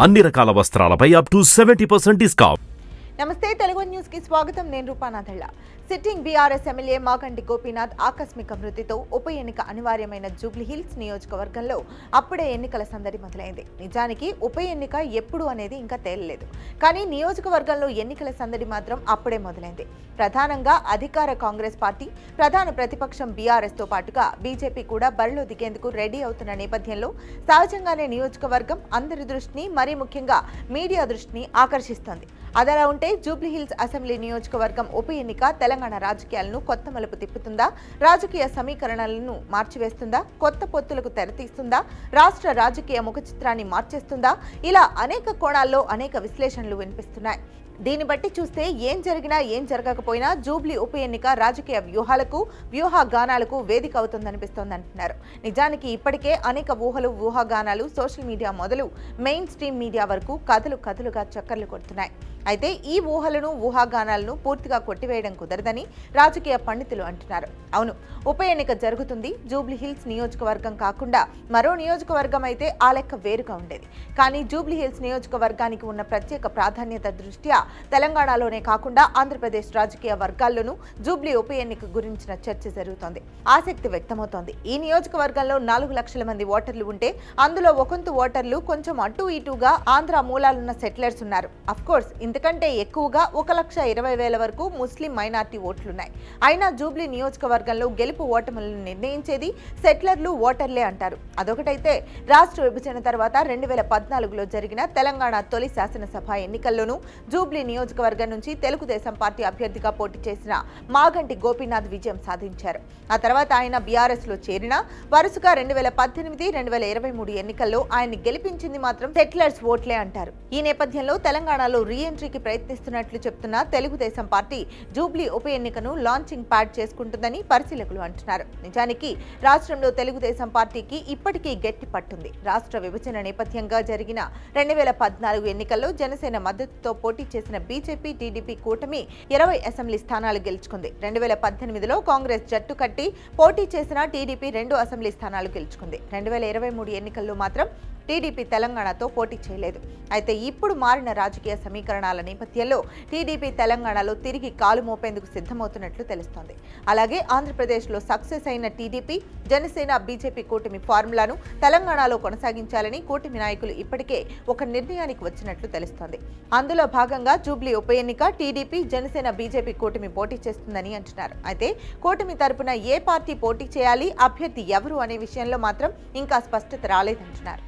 అన్ని రకాల వస్త్రాలపై up to 70% discount. నమస్తే తెలుగు న్యూస్ కి స్వాగతం. నేను రూపానాథళ్ళ. సిట్టింగ్ బీఆర్ఎస్ ఎమ్మెల్యే మాగంటి గోపీనాథ్ ఆకస్మిక మృతితో ఉప ఎన్నిక అనివార్యమైన జూబ్లీహిల్స్ నియోజకవర్గంలో అప్పుడే ఎన్నికల సందడి మొదలైంది. నిజానికి ఉప ఎన్నిక ఎప్పుడు అనేది ఇంకా తేలలేదు, కానీ నియోజకవర్గంలో ఎన్నికల సందడి మాత్రం అప్పుడే మొదలైంది. ప్రధానంగా అధికార కాంగ్రెస్ పార్టీ, ప్రధాన ప్రతిపక్షం బీఆర్ఎస్ తో పాటుగా బీజేపీ కూడా బరిలో దిగేందుకు రెడీ అవుతున్న నేపథ్యంలో సహజంగానే నియోజకవర్గం అందరి దృష్టిని, మరీ ముఖ్యంగా మీడియా దృష్టిని ఆకర్షిస్తోంది. అదలా ఉంటే జూబ్లీహిల్స్ అసెంబ్లీ నియోజకవర్గం ఉప ఎన్నిక తెలంగాణ రాజకీయాలను కొత్త మలుపు తిప్పుతుందా, రాజకీయ సమీకరణలను మార్చివేస్తుందా, కొత్త పొత్తులకు తెరతీస్తుందా, రాష్ట్ర రాజకీయ ముఖ చిత్రాన్ని మార్చేస్తుందా, ఇలా అనేక కోణాల్లో అనేక విశ్లేషణలు వినిపిస్తున్నాయి. దీన్ని బట్టి చూస్తే ఏం జరిగినా ఏం జరగకపోయినా జూబ్లీ ఉప ఎన్నిక రాజకీయ వ్యూహగానాలకు వేదిక అవుతుందనిపిస్తోందంటున్నారు. నిజానికి ఇప్పటికే అనేక ఊహలు, ఊహాగానాలు సోషల్ మీడియా మొదలు మెయిన్ స్ట్రీమ్ మీడియా వరకు కథలుగా చక్కర్లు కొడుతున్నాయి. అయితే ఈ ఊహలను, ఊహాగానాలను పూర్తిగా కొట్టివేయడం కుదరదని రాజకీయ పండితులు అంటున్నారు. అవును, ఉప ఎన్నిక జరుగుతుంది. జూబ్లీహిల్స్ నియోజకవర్గం కాకుండా మరో నియోజకవర్గం అయితే ఆ లెక్క వేరుగా ఉండేది. కానీ జూబ్లీహిల్స్ నియోజకవర్గానికి ఉన్న ప్రత్యేక ప్రాధాన్యత దృష్ట్యా తెలంగాణలోనే కాకుండా ఆంధ్రప్రదేశ్ రాజకీయ వర్గాల్లోనూ జూబ్లీ ఉప ఎన్నిక గురించిన చర్చ జరుగుతోంది, ఆసక్తి వ్యక్తమవుతోంది. ఈ నియోజకవర్గంలో 4 లక్షల మంది ఓటర్లు ఉంటే అందులో ఒకంతు ఓటర్లు కొంచెం అటు ఇటుగా ఆంధ్ర మూలాలున్న సెటిలర్స్ ఉన్నారు. అఫ్కోర్స్ ఇంతకంటే ఎక్కువగా 1,20,000 వరకు ముస్లిం మైనార్టీ ఓట్లున్నాయి. అయినా జూబ్లీ నియోజకవర్గంలో గెలుపు ఓటములను నిర్ణయించేది సెటిలర్లు, ఓటర్లే అంటారు. అదొకటైతే రాష్ట్ర విభజన తర్వాత 2014లో జరిగిన తెలంగాణ తొలి శాసనసభ ఎన్నికల్లోనూ జూబ్లీ నియోజకవర్గం నుంచి తెలుగుదేశం పార్టీ అభ్యర్థిగా పోటీ చేసిన మాగంటి గోపీనాథ్ విజయం సాధించారు. ఆ తర్వాత ఆయన బీఆర్ఎస్ లో చేరినా వరుసగా 2018, 2023 ఎన్నికల్లో ఆయన్ని గెలిపించింది మాత్రం సెటిలర్స్ ఓట్లే అంటారు. ఈ నేపథ్యంలో తెలంగాణలో రీఎంట్రీకి ప్రయత్నిస్తున్నట్లు చెప్తున్న తెలుగుదేశం పార్టీ జూబ్లీ ఉప ఎన్నికను లాంచింగ్ ప్యాడ్ చేసుకుంటుందని పరిశీలకులు అంటున్నారు. నిజానికి రాష్ట్రంలో తెలుగుదేశం పార్టీకి ఇప్పటికీ గట్టి పట్టుంది. రాష్ట్ర విభజన నేపథ్యంగా జరిగిన 2014 ఎన్నికల్లో జనసేన మద్దతుతో పోటీ చేసిన బీజేపీ, టీడీపీ కూటమి 20 అసెంబ్లీ స్థానాలు గెలుచుకుంది. 2018లో కాంగ్రెస్ జట్టు కట్టి పోటీ చేసిన టీడీపీ 2 అసెంబ్లీ స్థానాలు గెలుచుకుంది. 2023 ఎన్నికల్లో మాత్రం టీడీపీ తెలంగాణతో పోటీ చేయలేదు. అయితే ఇప్పుడు మారిన రాజకీయ సమీకరణాల నేపథ్యంలో టీడీపీ తెలంగాణలో తిరిగి కాలు మోపేందుకు సిద్ధమవుతున్నట్లు తెలుస్తోంది. అలాగే ఆంధ్రప్రదేశ్లో సక్సెస్ అయిన టీడీపీ, జనసేన, బీజేపీ కూటమి ఫార్ములాను తెలంగాణలో కొనసాగించాలని కూటమి నాయకులు ఇప్పటికే ఒక నిర్ణయానికి వచ్చినట్లు తెలుస్తోంది. అందులో భాగంగా జూబ్లీ ఉప ఎన్నిక టీడీపీ, జనసేన, బీజేపీ కూటమి పోటీ చేస్తుందని అంటున్నారు. అయితే కూటమి తరపున ఏ పార్టీ పోటీ చేయాలి, అభ్యర్థి ఎవరు అనే విషయంలో మాత్రం ఇంకా స్పష్టత రాలేదంటున్నారు.